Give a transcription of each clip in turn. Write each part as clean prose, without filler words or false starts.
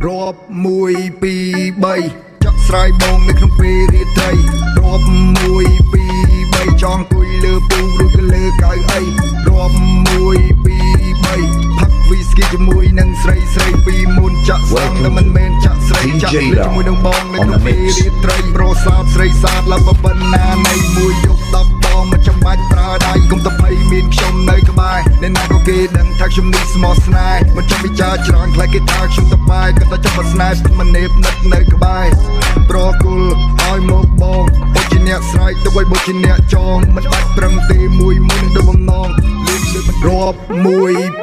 រាប់1 2 3ចាក់ស្រ័យបងនៅក្នុងពេលរាត្រីរាប់1 2 3ចង់អង្គុយលើពូឬក៏លើកៅអីរាប់1 2 3ផឹកវីស្គីជាមួយនឹងស្រីពីមុនចាក់សាំងតែមិនមែនចាក់ស្រីចាក់លើជាមួយនឹងបងនៅក្នុងពេលរាត្រីប្រសាទស្រីសាទឡើងប៉ុណ្ណានៃមួយយប់10ដងមិនចាំបាច់ប្រើដៃគុំតែភ័យមានខ្ញុំនៅក្បែរអ្នកណាក៏គេដឹងថាខ្ញុំនេះស្មោះស្នេហ៍មិនចាំពិចារច្រើនខ្លាចគេថាខ្ញុំទៅបែកក៏តែចាប់ស្នេហ៍មិននេបនិតនៅក្បែរប្រគល់ឲ្យមកបងបុជាអ្នកស្រែកទៅឲ្យបុជាអ្នកចងមិនបាច់ប្រឹងទេមួយនឹងដូចបំណងលឿនរាប់1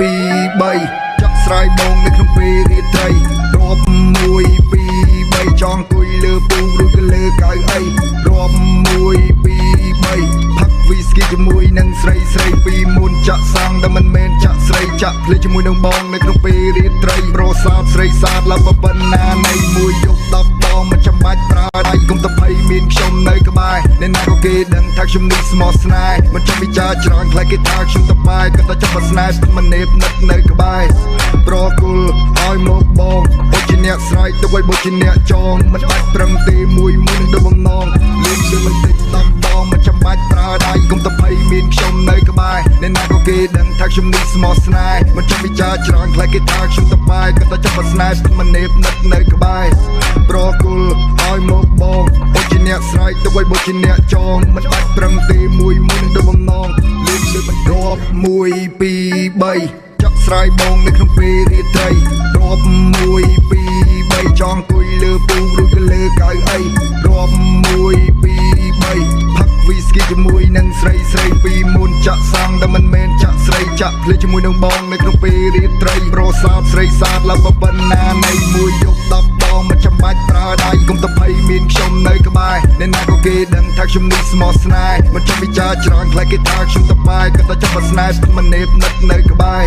2 3ចាក់ស្រ័យបងនៅក្នុងពេលរាត្រីរាប់1 2 3ចង់អង្គុយលើពូឬក៏លើកៅអីរាប់1 2 3ផឹកវីស្គីជាមួយនឹងស្រីពីមុនចាក់សាំងតែមិនមែនចាក់ស្រីចាក់ភ្លេចជាមួយនឹងបងនៅក្នុងពេលរាត្រីប្រសាទស្រីសាទឡើងប៉ុណ្ណានៃមួយយប់10ដងមិនចាំបាច់ប្រើដៃគុំតែភ័យមានខ្ញុំនៅក្បែរអ្នកណាក៏គេដឹងថាខ្ញុំនេះស្មោះស្នេហ៍មិនចាំពិចារច្រើនខ្លាចគេថាខ្ញុំទៅបែកក៏តែចាប់ស្នេហ៍មិននេបនិតនៅក្បែរប្រគល់ឲ្យមកបងបុជាអ្នកស្រែកទៅឲ្យបុជាអ្នកចងមិនបាច់ប្រឹងទេមួយនឹងដូចបំណងលឿនបន្តិច10ដងមិនចាំបាច់ប្រើដៃគុំតែភ័យមានខ្ញុំនៅក្បែរអ្នកណាក៏គេដឹងថាខ្ញុំនេះស្មោះស្នេហ៍មិនចាំពិចារច្រើនខ្លាចគេថាខ្ញុំទៅបែកក៏តែចាប់ស្នេហ៍មិននេបនិតនៅក្បែរប្រគល់ឲ្យមកបងបុជាអ្នកស្រែកទៅឲ្យបុជាអ្នកចងមិនបាច់ប្រឹងទេមួយនឹងដូចបំណងលឿនបន្ទាប់1 2 3ចាក់ស្រ័យបងនៅក្នុងពេលរាត្រីរាប់1 2 3ចង់អង្គុយលើពូឬក៏លើកៅអីរាប់1 2 3ផឹកវីស្គីជាមួយនឹងស្រីពីមុនចាក់សាំងតែមិនមែនចាក់ស្រីចាក់ភ្លេចជាមួយនឹងបងនៅក្នុងពេលរាត្រីប្រសាទស្រីសាទឡើងប៉ុណ្ណានៃមួយយប់10ដងមិនចាំបាច់ប្រើដៃគុំតែភ័យមានខ្ញុំនៅក្បែរអ្នកណាក៏គេដឹងថាខ្ញុំនេះស្មោះស្នេហ៍មិនចាំពិចារច្រើនខ្លាចគេថាខ្ញុំទៅបែកក៏តែចាប់ស្នេហ៍មិននេបនិតនៅក្បែរ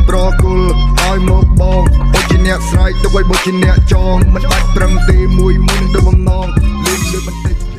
ប្រគល់ឲ្យមកបងបុជាអ្នកស្រែកទៅឲ្យបុជាអ្នកចងមិនបាច់ប្រឹងទេមួយនឹងដូចបំណងលឿនបន្តិច